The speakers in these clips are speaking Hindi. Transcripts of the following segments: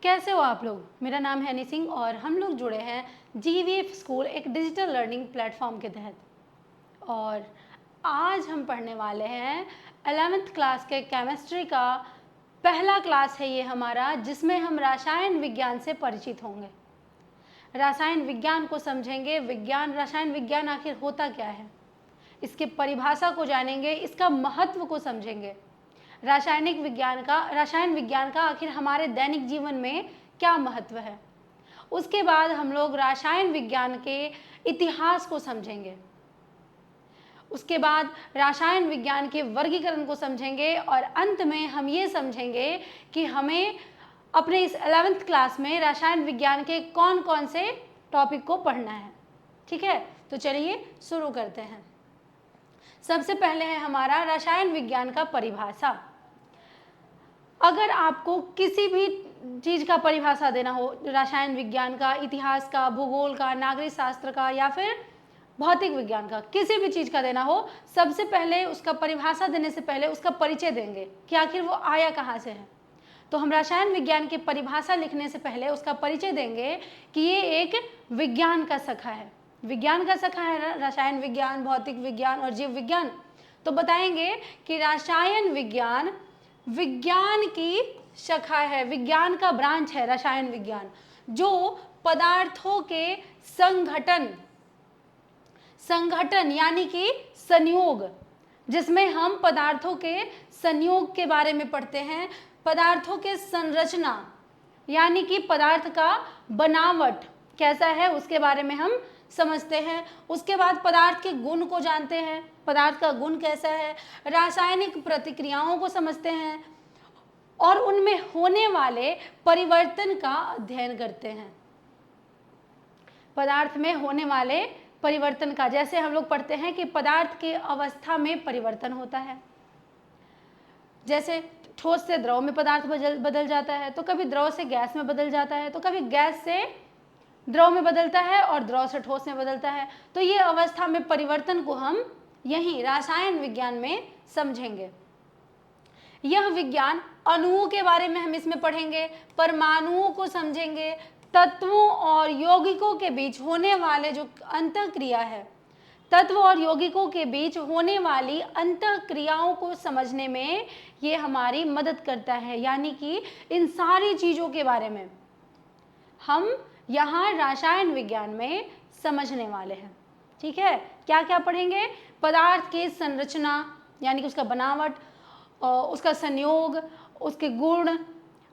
कैसे हो आप लोग? मेरा नाम है हनी सिंह और हम लोग जुड़े हैं GVF स्कूल एक डिजिटल लर्निंग प्लेटफॉर्म के तहत। और आज हम पढ़ने वाले हैं 11th क्लास के केमिस्ट्री का पहला क्लास है ये हमारा, जिसमें हम रसायन विज्ञान से परिचित होंगे। रसायन विज्ञान को समझेंगे। रसायन विज्ञान आखिर होता क्या है, इसके परिभाषा को जानेंगे, इसका महत्व को समझेंगे। रसायन विज्ञान का आखिर हमारे दैनिक जीवन में क्या महत्व है। उसके बाद हम लोग रसायन विज्ञान के इतिहास को समझेंगे। उसके बाद रसायन विज्ञान के वर्गीकरण को समझेंगे और अंत में हम ये समझेंगे कि हमें अपने इस 11th क्लास में रसायन विज्ञान के कौन कौन से टॉपिक को पढ़ना है। ठीक है, तो चलिए शुरू करते हैं। सबसे पहले है हमारा रसायन विज्ञान का परिभाषा। अगर आपको किसी भी चीज़ का परिभाषा देना हो, रसायन विज्ञान का, इतिहास का, भूगोल का, नागरिक शास्त्र का या फिर भौतिक विज्ञान का, किसी भी चीज़ का देना हो, सबसे पहले उसका परिभाषा देने से पहले उसका परिचय देंगे कि आखिर वो आया कहाँ से है। तो हम रसायन विज्ञान की परिभाषा लिखने से पहले उसका परिचय देंगे कि ये एक विज्ञान का शाखा है। विज्ञान का शाखा है रसायन विज्ञान, भौतिक विज्ञान और जीव विज्ञान। तो बताएंगे कि रसायन विज्ञान विज्ञान की शाखा है, विज्ञान का ब्रांच है रसायन विज्ञान, जो पदार्थों के संगठन यानी कि संयोग, जिसमें हम पदार्थों के संयोग के बारे में पढ़ते हैं। पदार्थों के संरचना यानी कि पदार्थ का बनावट कैसा है उसके बारे में हम समझते हैं। उसके बाद पदार्थ के गुण को जानते हैं, पदार्थ का गुण कैसा है। रासायनिक प्रतिक्रियाओं को समझते हैं और उनमें होने वाले परिवर्तन का अध्ययन करते हैं। पदार्थ में होने वाले परिवर्तन का, जैसे हम लोग पढ़ते हैं कि पदार्थ के अवस्था में परिवर्तन होता है। जैसे ठोस से द्रव में पदार्थ बदल जाता है, तो कभी द्रव से गैस में बदल जाता है, तो कभी गैस से द्रव में बदलता है और द्रव से ठोस में बदलता है। तो ये अवस्था में परिवर्तन को हम यही रसायन विज्ञान में समझेंगे। यह विज्ञान अणुओं के बारे में हम इसमें पढ़ेंगे, परमाणुओं को समझेंगे, तत्वों और यौगिकों के बीच होने वाले जो अंतःक्रिया है, तत्व और यौगिकों के बीच होने वाली अंतःक्रियाओं को समझने में ये हमारी मदद करता है। यानी कि इन सारी चीज़ों के बारे में हम यहाँ रसायन विज्ञान में समझने वाले हैं। ठीक है, क्या क्या पढ़ेंगे? पदार्थ की संरचना यानी कि उसका बनावट, उसका संयोग, उसके गुण,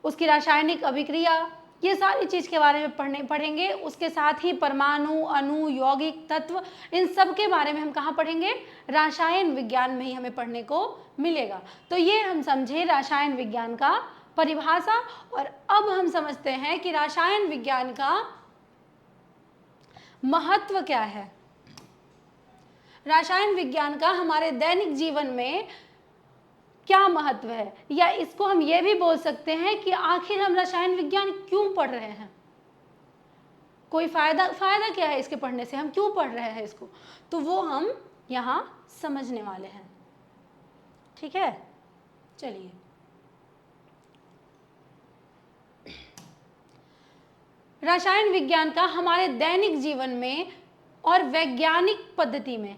उसकी रासायनिक अभिक्रिया, ये सारी चीज़ के बारे में पढ़ेंगे। उसके साथ ही परमाणु, अणु, यौगिक, तत्व, इन सब के बारे में हम कहाँ पढ़ेंगे? रसायन विज्ञान में ही हमें पढ़ने को मिलेगा। तो ये हम समझे रसायन विज्ञान का परिभाषा। और अब हम समझते हैं कि रसायन विज्ञान का महत्व क्या है। रसायन विज्ञान का हमारे दैनिक जीवन में क्या महत्व है, या इसको हम ये भी बोल सकते हैं कि आखिर हम रसायन विज्ञान क्यों पढ़ रहे हैं। कोई फायदा क्या है इसके पढ़ने से, हम क्यों पढ़ रहे हैं इसको, तो वो हम यहाँ समझने वाले हैं। ठीक है, चलिए। रसायन विज्ञान का हमारे दैनिक जीवन में और वैज्ञानिक पद्धति में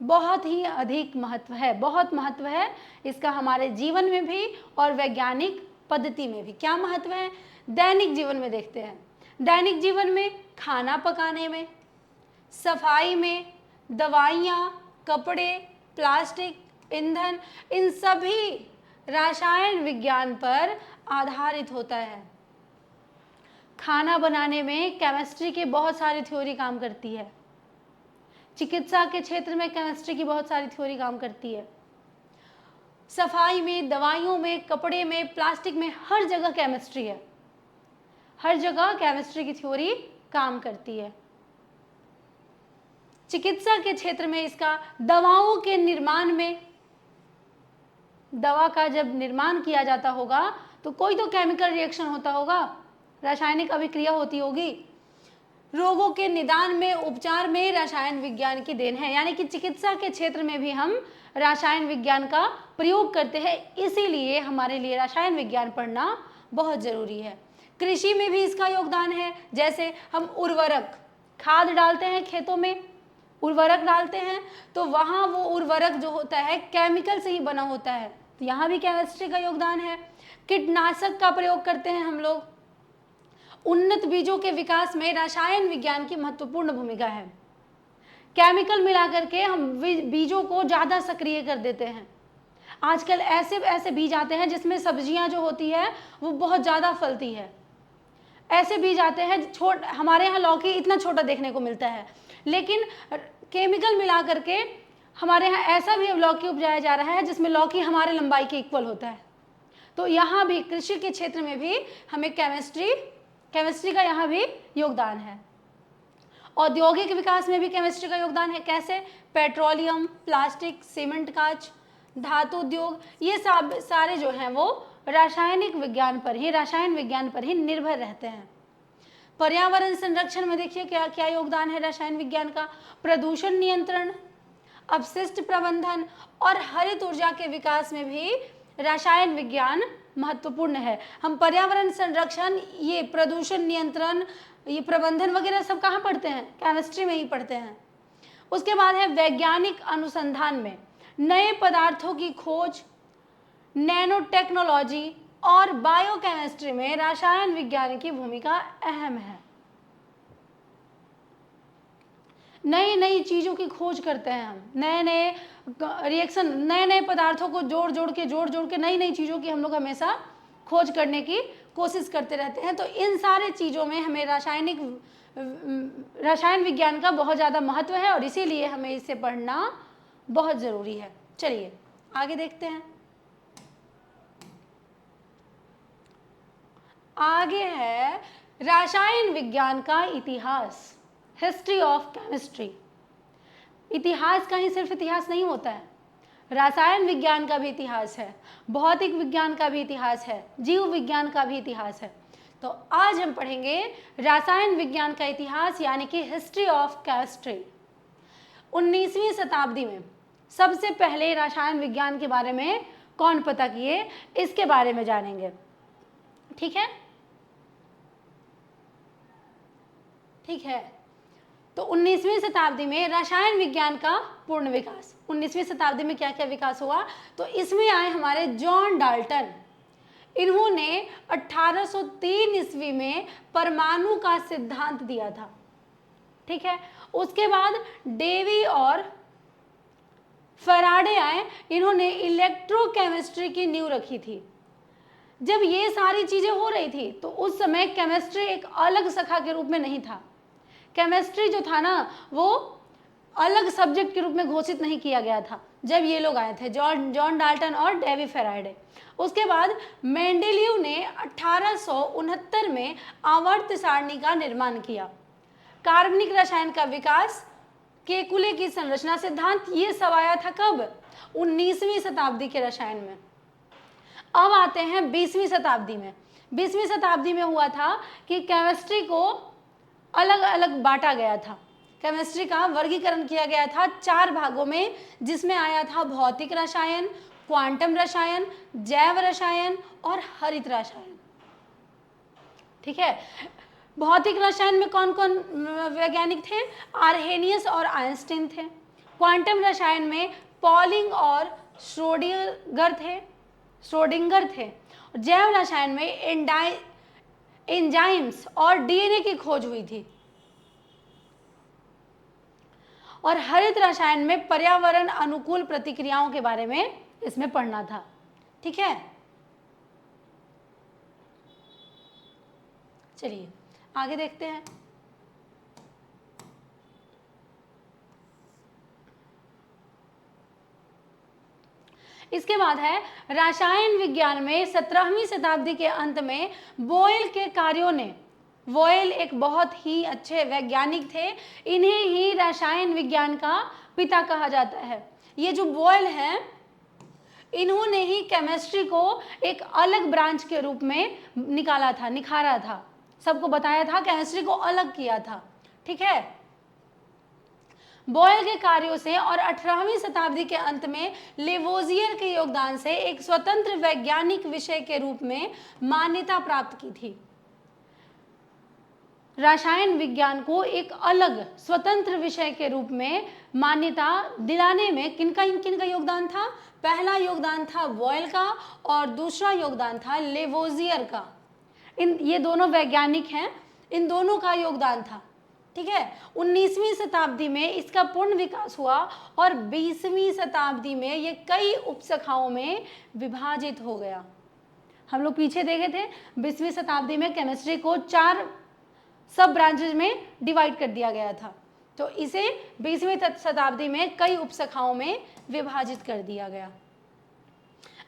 बहुत ही अधिक महत्व है, बहुत महत्व है इसका हमारे जीवन में भी और वैज्ञानिक पद्धति में भी। क्या महत्व है दैनिक जीवन में, देखते हैं। दैनिक जीवन में खाना पकाने में, सफाई में, दवाइयाँ, कपड़े, प्लास्टिक, ईंधन, इन सभी रसायन विज्ञान पर आधारित होता है। खाना बनाने में केमिस्ट्री की बहुत सारी थ्योरी काम करती है। चिकित्सा के क्षेत्र में केमिस्ट्री की बहुत सारी थ्योरी काम करती है। सफाई में, दवाइयों में, कपड़े में, प्लास्टिक में, हर जगह केमिस्ट्री है। हर जगह केमिस्ट्री की थ्योरी काम करती है। चिकित्सा के क्षेत्र में इसका दवाओं के निर्माण में, दवा का जब निर्माण किया जाता होगा तो कोई तो केमिकल रिएक्शन होता होगा, रासायनिक अभिक्रिया होती होगी। रोगों के निदान में, उपचार में रसायन विज्ञान की देन है। यानी कि चिकित्सा के क्षेत्र में भी हम रसायन विज्ञान का प्रयोग करते हैं। इसीलिए हमारे लिए रसायन विज्ञान पढ़ना बहुत ज़रूरी है। कृषि में भी इसका योगदान है, जैसे हम उर्वरक, खाद डालते हैं खेतों में, उर्वरक डालते हैं, तो वहाँ वो उर्वरक जो होता है केमिकल से ही बना होता है, तो यहाँ भी केमिस्ट्री का योगदान है। कीटनाशक का प्रयोग करते हैं हम लोग। उन्नत बीजों के विकास में रसायन विज्ञान की महत्वपूर्ण भूमिका है। केमिकल मिला करके हम बीजों को ज़्यादा सक्रिय कर देते हैं। आजकल ऐसे ऐसे बीज आते हैं जिसमें सब्जियां जो होती है वो बहुत ज़्यादा फलती है। ऐसे बीज आते हैं, हमारे यहाँ लौकी इतना छोटा देखने को मिलता है, लेकिन केमिकल मिला करके हमारे यहाँ ऐसा भी लौकी उपजाया जा रहा है जिसमें लौकी हमारे लंबाई के इक्वल होता है। तो यहाँ भी कृषि के क्षेत्र में भी हमें केमिस्ट्री का यहाँ भी योगदान है। औद्योगिक विकास में भी केमिस्ट्री का योगदान है। कैसे? पेट्रोलियम, प्लास्टिक, सीमेंट, कांच, धातु उद्योग, ये सब सारे जो हैं वो रसायन विज्ञान पर ही निर्भर रहते हैं। पर्यावरण संरक्षण में देखिए क्या क्या योगदान है रसायन विज्ञान का। प्रदूषण नियंत्रण, अपशिष्ट प्रबंधन और हरित ऊर्जा के विकास में भी रसायन विज्ञान महत्वपूर्ण है। हम पर्यावरण संरक्षण, ये प्रदूषण नियंत्रण, ये प्रबंधन वगैरह सब कहाँ पढ़ते हैं? केमिस्ट्री में ही पढ़ते हैं। उसके बाद है वैज्ञानिक अनुसंधान में नए पदार्थों की खोज, नैनो टेक्नोलॉजी और बायोकेमिस्ट्री में रसायन विज्ञान की भूमिका अहम है। नई नई चीज़ों की खोज करते हैं हम, नए नए रिएक्शन, नए नए पदार्थों को जोड़ जोड़ के नई नई चीज़ों की हम लोग हमेशा खोज करने की कोशिश करते रहते हैं। तो इन सारे चीज़ों में हमें रसायन विज्ञान का बहुत ज़्यादा महत्व है और इसीलिए हमें इसे पढ़ना बहुत ज़रूरी है। चलिए आगे देखते हैं। आगे है रसायन विज्ञान का इतिहास, हिस्ट्री ऑफ केमिस्ट्री। इतिहास का ही सिर्फ इतिहास नहीं होता है, रसायन विज्ञान का भी इतिहास है, भौतिक विज्ञान का भी इतिहास है, जीव विज्ञान का भी इतिहास है। तो आज हम पढ़ेंगे रसायन विज्ञान का इतिहास, यानी कि हिस्ट्री ऑफ केमिस्ट्री। 19वीं शताब्दी में सबसे पहले रसायन विज्ञान के बारे में कौन पता किए, इसके बारे में जानेंगे। ठीक है, ठीक है। तो 19वीं शताब्दी में रसायन विज्ञान का पूर्ण विकास। 19वीं शताब्दी में क्या क्या विकास हुआ? तो इसमें आए हमारे जॉन डाल्टन। इन्होंने 1803 ईस्वी में परमाणु का सिद्धांत दिया था। ठीक है, उसके बाद डेवी और फैराडे आए, इन्होंने इलेक्ट्रोकेमिस्ट्री की नींव रखी थी। जब ये सारी चीजें हो रही थी तो उस समय केमिस्ट्री एक अलग शाखा के रूप में नहीं था। केमिस्ट्री जो था ना वो अलग सब्जेक्ट के रूप में घोषित नहीं किया गया था जब ये लोग आए थे, जॉन डाल्टन और डेवी फैराडे। उसके बाद मेंडेलीव ने 1869 में आवर्त सारणी का निर्माण किया। कार्बनिक रसायन का विकास, केकुले की संरचना सिद्धांत, ये सब आया था कब? 19वीं शताब्दी के रसायन में। अब आते हैं 20वीं शताब्दी में। 20वीं शताब्दी में हुआ था कि केमिस्ट्री को अलग अलग बांटा गया था। केमिस्ट्री का वर्गीकरण किया गया था 4 भागों में, जिसमें आया था भौतिक रसायन, क्वांटम रसायन, जैव रसायन और हरित रसायन। ठीक है, भौतिक रसायन में कौन कौन वैज्ञानिक थे? आर्हेनियस और आइंस्टीन थे। क्वांटम रसायन में पॉलिंग और श्रोडिंगर थे। जैव रसायन में एंजाइम्स और डीएनए की खोज हुई थी। और हरित रसायन में पर्यावरण अनुकूल प्रतिक्रियाओं के बारे में इसमें पढ़ना था। ठीक है, चलिए आगे देखते हैं। इसके बाद है रसायन विज्ञान में 17वीं शताब्दी के अंत में बोयल के कार्यों ने, बोयल एक बहुत ही अच्छे वैज्ञानिक थे, इन्हें ही रसायन विज्ञान का पिता कहा जाता है। ये जो बोयल हैं, इन्होंने ही केमिस्ट्री को एक अलग ब्रांच के रूप में निकाला था, निखारा था, सबको बताया था, केमिस्ट्री को अलग किया था। ठीक है, बॉयल के कार्यों से और 18वीं शताब्दी के अंत में लेवोजियर के योगदान से एक स्वतंत्र वैज्ञानिक विषय के रूप में मान्यता प्राप्त की थी। रसायन विज्ञान को एक अलग स्वतंत्र विषय के रूप में मान्यता दिलाने में किनका योगदान था? पहला योगदान था बॉयल का और दूसरा योगदान था लेवोजियर का। ये दोनों वैज्ञानिक हैं, इन दोनों का योगदान था। ठीक है, 19वीं शताब्दी में इसका पूर्ण विकास हुआ और 20वीं शताब्दी में ये कई उपशाखाओं में विभाजित हो गया। हम लोग पीछे देखे थे 20वीं शताब्दी में केमिस्ट्री को 4 सब ब्रांचेज में डिवाइड कर दिया गया था, तो इसे 20वीं शताब्दी में कई उपशाखाओं में विभाजित कर दिया गया।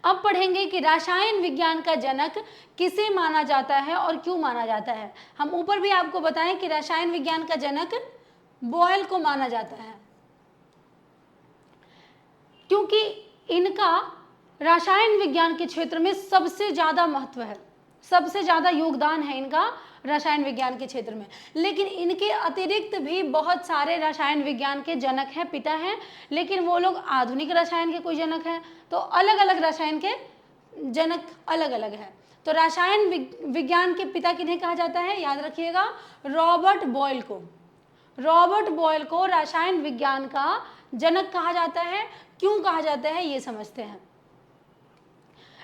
अब पढ़ेंगे कि रसायन विज्ञान का जनक किसे माना जाता है और क्यों माना जाता है। हम ऊपर भी आपको बताएं कि रसायन विज्ञान का जनक बॉयल को माना जाता है, क्योंकि इनका रसायन विज्ञान के क्षेत्र में सबसे ज़्यादा महत्व है, सबसे ज़्यादा योगदान है इनका रसायन विज्ञान के क्षेत्र में। लेकिन इनके अतिरिक्त भी बहुत सारे रसायन विज्ञान के जनक हैं, पिता हैं, लेकिन वो लोग आधुनिक रसायन के कोई जनक हैं, तो अलग अलग रसायन के जनक अलग अलग हैं। तो रसायन विज्ञान के पिता किन्हें कहा जाता है? याद रखिएगा, रॉबर्ट बॉयल को। रॉबर्ट बॉयल को रसायन विज्ञान का जनक कहा जाता है। क्यों कहा जाता है ये समझते हैं।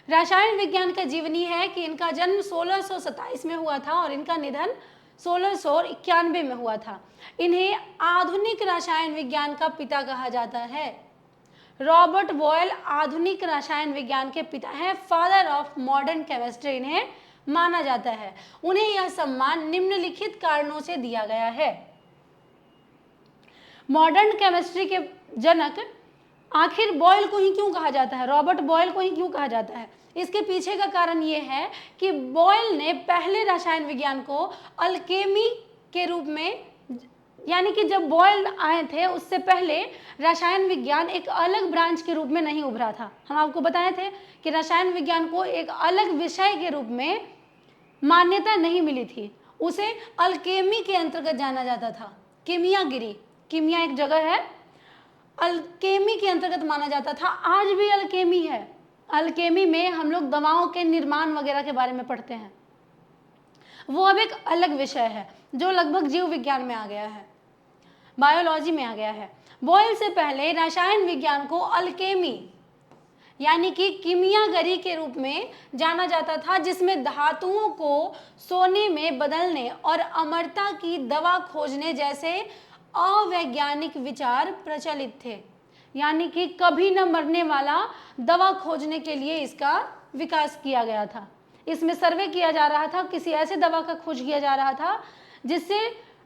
रसायन विज्ञान का जीवनी है कि इनका जन्म 1627 में हुआ था और इनका निधन 1691 में हुआ था। इन्हें आधुनिक रसायन विज्ञान का पिता कहा जाता है। रॉबर्ट बॉयल आधुनिक रसायन विज्ञान के पिता हैं, फादर ऑफ मॉडर्न केमिस्ट्री इन्हें माना जाता है। उन्हें यह सम्मान निम्नलिखित कारणों से दिया गया है। मॉडर्न केमिस्ट्री के जनक आखिर बॉयल को ही क्यों कहा जाता है, रॉबर्ट बॉयल को ही क्यों कहा जाता है? इसके पीछे का कारण ये है कि बॉयल ने पहले रसायन विज्ञान को अल्केमी के रूप में, यानी कि जब बॉयल आए थे उससे पहले रसायन विज्ञान एक अलग ब्रांच के रूप में नहीं उभरा था। हम आपको बताए थे कि रसायन विज्ञान को एक अलग विषय के रूप में मान्यता नहीं मिली थी, उसे अल्केमी के अंतर्गत जाना जाता था। कीमियागिरी, कीमिया एक जगह है, अल्केमी के अंतर्गत माना जाता था। आज भी अल्केमी है। अल्केमी में हम लोग दवाओं के निर्माण वगैरह के बारे में पढ़ते हैं, वो अब एक अलग विषय है जो लगभग जीव विज्ञान में आ गया है, बायोलॉजी में आ गया है। बॉयल से पहले रसायन विज्ञान को अल्केमी यानी कि कीमियागरी के रूप में जाना जाता था, जिसमें धातुओं को सोने में बदलने और अमरता की दवा खोजने जैसे अवैज्ञानिक विचार प्रचलित थे। यानी कि कभी न मरने वाला दवा खोजने के लिए इसका विकास किया गया था। इसमें सर्वे किया जा रहा था, किसी ऐसे दवा का खोज किया जा रहा था जिससे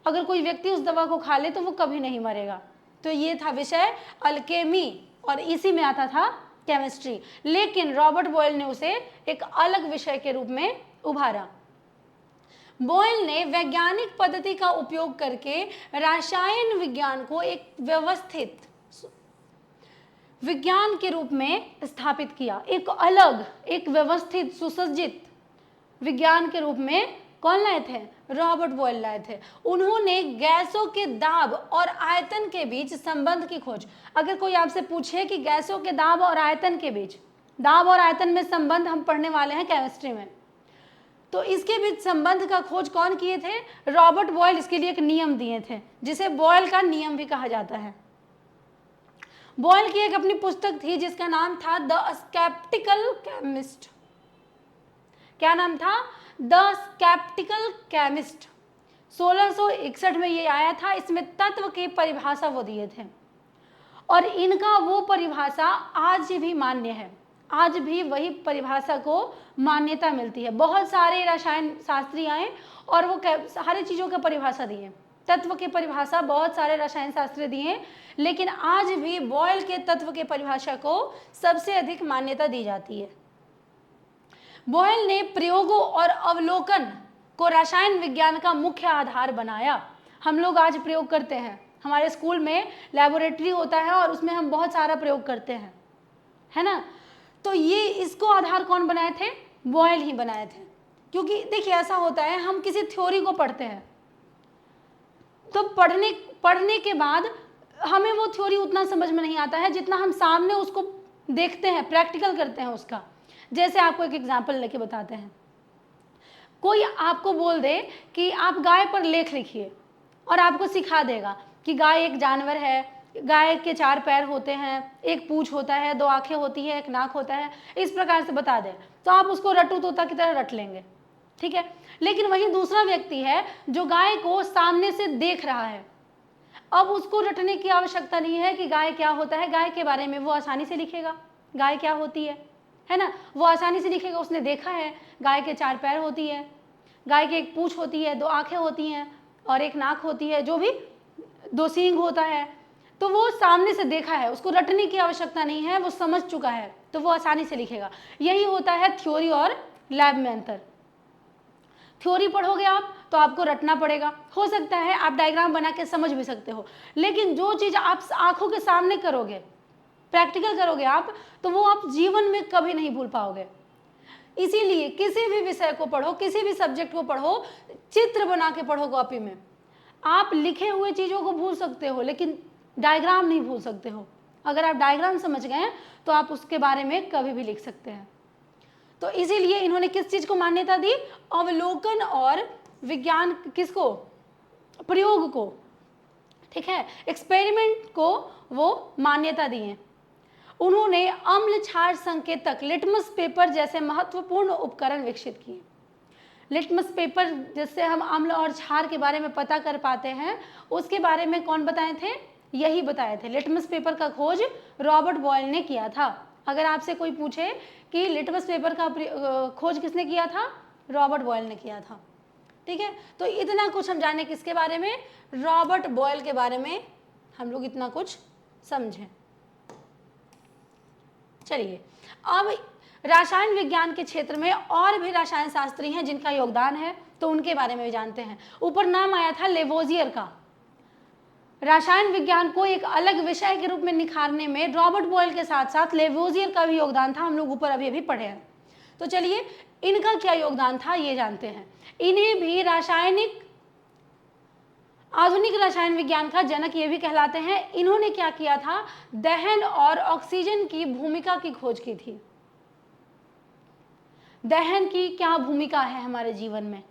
अगर कोई व्यक्ति उस दवा को खा ले तो वो कभी नहीं मरेगा। तो ये था विषय अल्केमी और इसी में आता था केमिस्ट्री। लेकिन रॉबर्ट बॉयल ने उसे एक अलग विषय के रूप में उभारा। बॉयल ने वैज्ञानिक पद्धति का उपयोग करके रसायन विज्ञान को एक व्यवस्थित विज्ञान के रूप में स्थापित किया। एक अलग, एक व्यवस्थित, सुसज्जित विज्ञान के रूप में कौन लाए थे? रॉबर्ट बॉयल लाए थे। उन्होंने गैसों के दाब और आयतन के बीच संबंध की खोज। अगर कोई आपसे पूछे कि गैसों के दाब और आयतन के बीच, दाब और आयतन में संबंध हम पढ़ने वाले हैं केमिस्ट्री में, तो इसके बीच संबंध का खोज कौन किए थे? Robert Boyle. इसके लिए एक नियम दिए थे जिसे बॉयल का नियम भी कहा जाता है। बॉयल की एक अपनी पुस्तक थी जिसका नाम था द स्केप्टिकल केमिस्ट। क्या नाम था? The sceptical chemist. 1661 में ये आया था। इसमें तत्व की परिभाषा वो दिए थे और इनका वो परिभाषा आज भी मान्य है। आज भी वही परिभाषा को मान्यता मिलती है। बहुत सारे रसायन शास्त्री आए और वो सारी चीज़ों का परिभाषा दिए, तत्व की परिभाषा बहुत सारे रसायन शास्त्री दिए, लेकिन आज भी बॉयल के तत्व की परिभाषा को सबसे अधिक मान्यता दी जाती है। बॉयल ने प्रयोगों और अवलोकन को रसायन विज्ञान का मुख्य आधार बनाया। हम लोग आज प्रयोग करते हैं, हमारे स्कूल में लैबोरेटरी होता है और उसमें हम बहुत सारा प्रयोग करते हैं, है ना? तो ये इसको आधार कौन बनाए थे? बॉयल ही बनाए थे। क्योंकि देखिए ऐसा होता है, हम किसी थ्योरी को पढ़ते हैं तो पढ़ने के बाद हमें वो थ्योरी उतना समझ में नहीं आता है जितना हम सामने उसको देखते हैं, प्रैक्टिकल करते हैं उसका। जैसे आपको एक एग्जाम्पल लेके बताते हैं। कोई आपको बोल दे कि आप गाय पर लेख लिखिए और आपको सिखा देगा कि गाय एक जानवर है, गाय के 4 पैर होते हैं, एक पूंछ होता है, 2 आंखें होती है, एक नाक होता है, इस प्रकार से बता दे, तो आप उसको रट्टू तोता की तरह रट लेंगे, ठीक है। लेकिन वही दूसरा व्यक्ति है जो गाय को सामने से देख रहा है, अब उसको रटने की आवश्यकता नहीं है कि गाय क्या होता है, गाय के बारे में वो आसानी से लिखेगा, गाय क्या होती है ना, वो आसानी से लिखेगा। उसने देखा है गाय के 4 पैर होती है, गाय के एक पूंछ होती है, 2 आंखें होती हैं और एक नाक होती है, जो भी 2 सींग होता है, तो वो सामने से देखा है, उसको रटने की आवश्यकता नहीं है, वो समझ चुका है, तो वो आसानी से लिखेगा। यही होता है थ्योरी और लैब में अंतर। थ्योरी पढ़ोगे आप तो आपको रटना पड़ेगा, हो सकता है आप डायग्राम बना के समझ भी सकते हो, लेकिन जो चीज़ आप आंखों के सामने करोगे, प्रैक्टिकल करोगे आप, तो वो आप जीवन में कभी नहीं भूल पाओगे। इसीलिए किसी भी विषय को पढ़ो, किसी भी सब्जेक्ट को पढ़ो, चित्र बना के पढ़ो कॉपी में। आप लिखे हुए चीज़ों को भूल सकते हो लेकिन डायग्राम नहीं भूल सकते हो। अगर आप डायग्राम समझ गए तो आप उसके बारे में कभी भी लिख सकते हैं। तो इसीलिए इन्होंने किस चीज़ को मान्यता दी? अवलोकन और विज्ञान, किसको? प्रयोग को, ठीक है, एक्सपेरिमेंट को वो मान्यता दी है। उन्होंने अम्ल क्षार संकेतक लिटमस पेपर जैसे महत्वपूर्ण उपकरण विकसित किए। लिटमस पेपर जिससे हम अम्ल और क्षार के बारे में पता कर पाते हैं, उसके बारे में कौन बताए थे? यही बताए थे। लिटमस पेपर का खोज रॉबर्ट बॉयल ने किया था। अगर आपसे कोई पूछे कि लिटमस पेपर का खोज किसने किया था? रॉबर्ट बॉयल ने किया था, ठीक है। तो इतना कुछ हम जाने किसके बारे में? रॉबर्ट बॉयल के बारे में हम लोग इतना कुछ समझें। चलिए, अब रसायन विज्ञान के क्षेत्र में और भी रसायन शास्त्री हैं जिनका योगदान है, तो उनके बारे में भी जानते हैं। ऊपर नाम आया था लेवोजियर का। रसायन विज्ञान को एक अलग विषय के रूप में निखारने में रॉबर्ट बॉयल के साथ साथ लेवोजियर का भी योगदान था। हम लोग ऊपर अभी पढ़े हैं। तो चलिए, इनका क्या योगदान था ये जानते हैं। इन्हें भी आधुनिक रसायन विज्ञान का जनक ये भी कहलाते हैं। इन्होंने क्या किया था? दहन और ऑक्सीजन की भूमिका की खोज की थी। दहन की क्या भूमिका है हमारे जीवन में,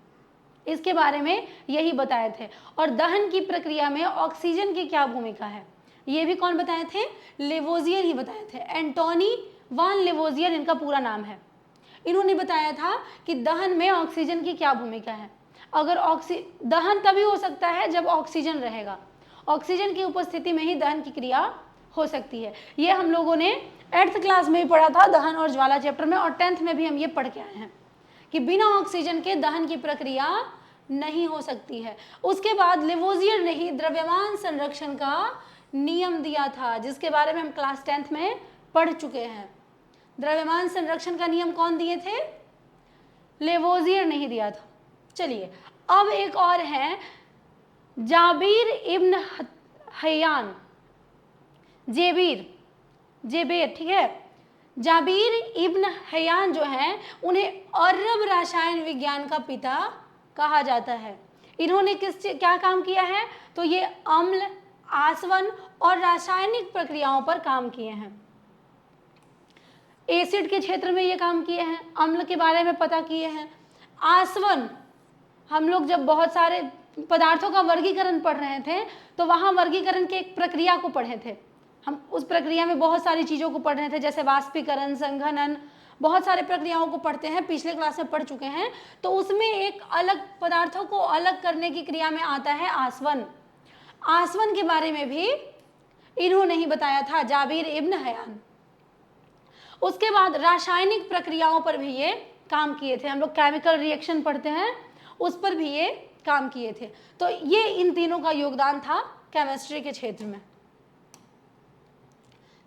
इसके बारे में यही बताए थे। और दहन की प्रक्रिया में ऑक्सीजन की क्या भूमिका है, ये भी कौन बताए थे? लेवोजियर ही बताए थे। एंटोनी वान लेवोजियर इनका पूरा नाम है। इन्होंने बताया था कि दहन में ऑक्सीजन की क्या भूमिका है। अगर दहन तभी हो सकता है जब ऑक्सीजन रहेगा, ऑक्सीजन की उपस्थिति में ही दहन की क्रिया हो सकती है। ये हम लोगों ने 8th क्लास में भी पढ़ा था, दहन और ज्वाला चैप्टर में, और 10th में भी हम ये पढ़ के आए हैं कि बिना ऑक्सीजन के दहन की प्रक्रिया नहीं हो सकती है। उसके बाद लेवोजियर ने ही द्रव्यमान संरक्षण का नियम दिया था, जिसके बारे में हम क्लास 10th में पढ़ चुके हैं। द्रव्यमान संरक्षण का नियम कौन दिए थे? लेवोजियर ने ही दिया था। चलिए, अब एक और है जाबिर इब्न हयान, जेबेर, ठीक है। जाबिर इब्न हयान जो हैं, उन्हें अरब रसायन विज्ञान का पिता कहा जाता है। इन्होंने क्या काम किया है? तो ये अम्ल, आसवन और रासायनिक प्रक्रियाओं पर काम किए हैं। एसिड के क्षेत्र में ये काम किए हैं, अम्ल के बारे में पता किए हैं। आसवन, हम लोग जब बहुत सारे पदार्थों का वर्गीकरण पढ़ रहे थे तो वहाँ वर्गीकरण के एक प्रक्रिया को पढ़े थे। हम उस प्रक्रिया में बहुत सारी चीज़ों को पढ़ रहे थे, जैसे वाष्पीकरण, संघनन, बहुत सारे प्रक्रियाओं को पढ़ते हैं, पिछले क्लास में पढ़ चुके हैं। तो उसमें एक अलग पदार्थों को अलग करने की क्रिया में आता है आसवन। आसवन के बारे में भी इन्होंने ही बताया था, जाबिर इब्न हयान। उसके बाद रासायनिक प्रक्रियाओं पर भी ये काम किए थे। हम लोग केमिकल रिएक्शन पढ़ते हैं, उस पर भी ये काम किए थे। तो ये इन तीनों का योगदान था केमिस्ट्री के क्षेत्र में।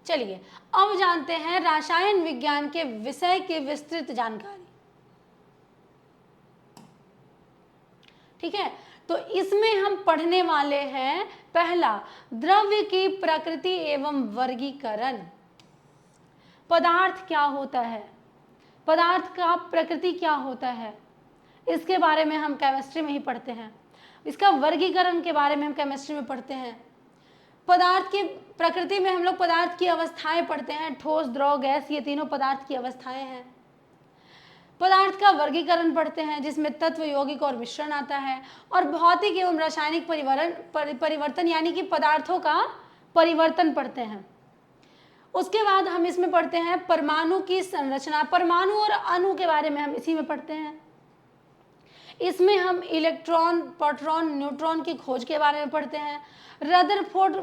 चलिए, अब जानते हैं रसायन विज्ञान के विषय की विस्तृत जानकारी, ठीक है। तो इसमें हम पढ़ने वाले हैं पहला, द्रव्य की प्रकृति एवं वर्गीकरण। पदार्थ क्या होता है, पदार्थ का प्रकृति क्या होता है, इसके बारे में हम केमिस्ट्री में ही पढ़ते हैं। इसका वर्गीकरण के बारे में हम केमिस्ट्री में पढ़ते हैं। पदार्थ की प्रकृति में हम लोग पदार्थ की अवस्थाएं पढ़ते हैं, ठोस, द्रव, गैस, ये तीनों पदार्थ की अवस्थाएं हैं। पदार्थ का वर्गीकरण पढ़ते हैं जिसमें तत्व, यौगिक और मिश्रण आता है। और भौतिक एवं रासायनिक परिवर्तन यानी कि पदार्थों का परिवर्तन पढ़ते हैं। उसके बाद हम इसमें पढ़ते हैं परमाणु की संरचना। परमाणु और अणु के बारे में हम इसी में पढ़ते हैं। इसमें हम इलेक्ट्रॉन, प्रोटॉन, न्यूट्रॉन की खोज के बारे में पढ़ते हैं। रदरफोर्ड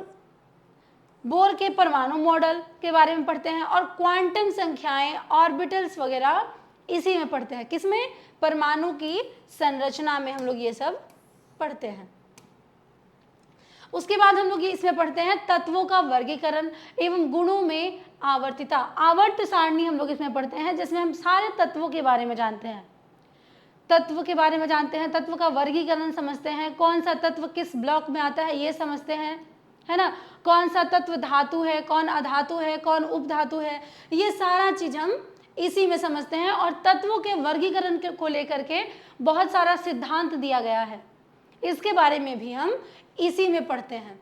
बोर के परमाणु मॉडल के बारे में पढ़ते हैं। और क्वांटम संख्याएं, ऑर्बिटल्स वगैरह इसी में पढ़ते हैं। किसमें? परमाणु की संरचना में हम लोग ये सब पढ़ते हैं। उसके बाद हम लोग ये इसमें पढ़ते हैं तत्वों का वर्गीकरण एवं गुणों में आवर्तिता। आवर्त सारणी हम लोग इसमें पढ़ते हैं जिसमें हम सारे तत्वों के बारे में जानते हैं। तत्व के बारे में जानते हैं, तत्व का वर्गीकरण समझते हैं, कौन सा तत्व किस ब्लॉक में आता है ये समझते हैं, है ना। कौन सा तत्व धातु है, कौन अधातु है, कौन उपधातु है, ये सारा चीज हम इसी में समझते हैं। और तत्वों के वर्गीकरण को लेकर के बहुत सारा सिद्धांत दिया गया है, इसके बारे में भी हम इसी में पढ़ते हैं।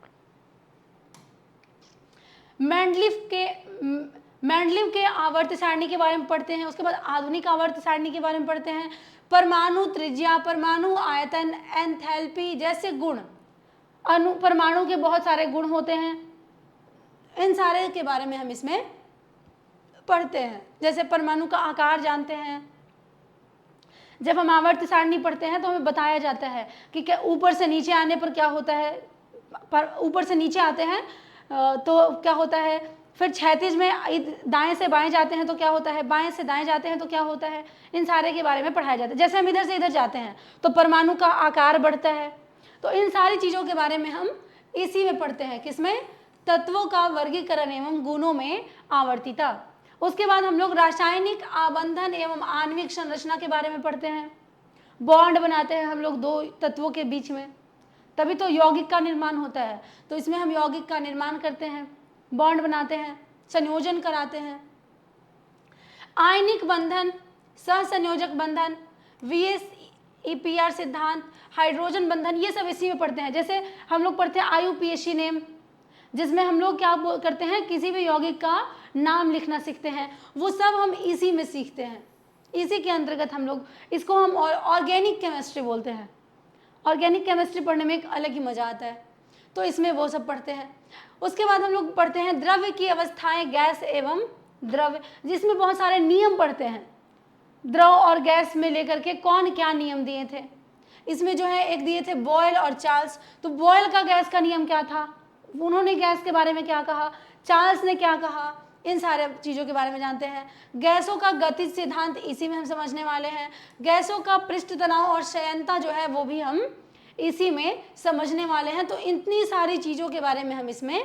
मेंडलीव के आवर्त सारणी के बारे में पढ़ते हैं। उसके बाद आधुनिक आवर्त सारणी के बारे में पढ़ते हैं। परमाणु त्रिज्या, परमाणु आयतन, एंथैल्पी जैसे गुण, परमाणु के बहुत सारे गुण होते हैं, इन सारे के बारे में हम इसमें पढ़ते हैं। जैसे परमाणु का आकार जानते हैं। जब हम आवर्त सारणी पढ़ते हैं तो हमें बताया जाता है कि ऊपर से नीचे आने पर क्या होता है, ऊपर से नीचे आते हैं तो क्या होता है, फिर क्षैतिज में दाएं से बाएं जाते हैं तो क्या होता है, बाएं से दाएं जाते हैं तो क्या होता है, इन सारे के बारे में पढ़ाया जाता है। जैसे हम इधर से इधर जाते हैं तो परमाणु का आकार बढ़ता है। तो इन सारी चीज़ों के बारे में हम इसी में पढ़ते हैं। किसमें? तत्वों का वर्गीकरण एवं गुणों में आवर्तिता। उसके बाद हम लोग रासायनिक आबंधन एवं आणविक संरचना के बारे में पढ़ते हैं। बॉन्ड बनाते हैं हम लोग दो तत्वों के बीच में, तभी तो यौगिक का निर्माण होता है। तो इसमें हम यौगिक का निर्माण करते हैं, बॉन्ड बनाते हैं, संयोजन कराते हैं। आयनिक बंधन, सहसंयोजक बंधन, VS-EPR सिद्धांत, हाइड्रोजन बंधन, ये सब इसी में पढ़ते हैं। जैसे हम लोग पढ़ते हैं IUPAC नेम, जिसमें हम लोग क्या करते हैं, किसी भी यौगिक का नाम लिखना सीखते हैं, वो सब हम इसी में सीखते हैं। इसी के अंतर्गत हम लोग इसको हम ऑर्गेनिक केमिस्ट्री बोलते हैं। ऑर्गेनिक केमिस्ट्री पढ़ने में एक अलग ही मज़ा आता है, तो इसमें वो सब पढ़ते हैं। उसके बाद हम लोग पढ़ते हैं द्रव्य की अवस्थाएं, गैस एवं द्रव्य, जिसमें बहुत सारे नियम पढ़ते हैं। द्रव और गैस में लेकर के कौन क्या नियम दिए थे, इसमें जो है एक दिए थे बॉयल और चार्ल्स। तो बॉयल का गैस का नियम क्या था, उन्होंने गैस के बारे में क्या कहा, चार्ल्स ने क्या कहा, इन सारे चीज़ों के बारे में जानते हैं। गैसों का गतिज सिद्धांत इसी में हम समझने वाले हैं। गैसों का पृष्ठ तनाव और क्षयनता जो है वो भी हम इसी में समझने वाले हैं। तो इतनी सारी चीज़ों के बारे में हम इसमें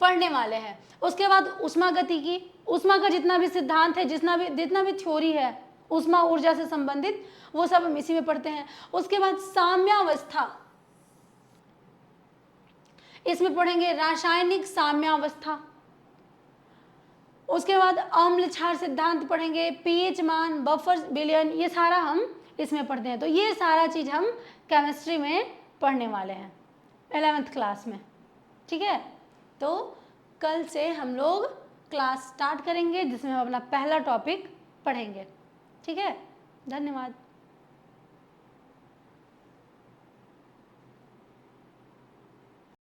पढ़ने वाले हैं। उसके बाद उष्मा गति की, उष्मा का जितना भी सिद्धांत है, जितना भी थ्योरी है उष्मा ऊर्जा से संबंधित, वो सब हम इसी में पढ़ते हैं। उसके बाद साम्यावस्था, इसमें पढ़ेंगे रासायनिक साम्यावस्था। उसके बाद अम्ल क्षार सिद्धांत पढ़ेंगे, पीएच मान, बफर विलयन, ये सारा हम इसमें पढ़ते हैं। तो ये सारा चीज़ हम केमिस्ट्री में पढ़ने वाले हैं 11th क्लास में, ठीक है। तो कल से हम लोग क्लास स्टार्ट करेंगे जिसमें हम अपना पहला टॉपिक पढ़ेंगे, ठीक है। धन्यवाद।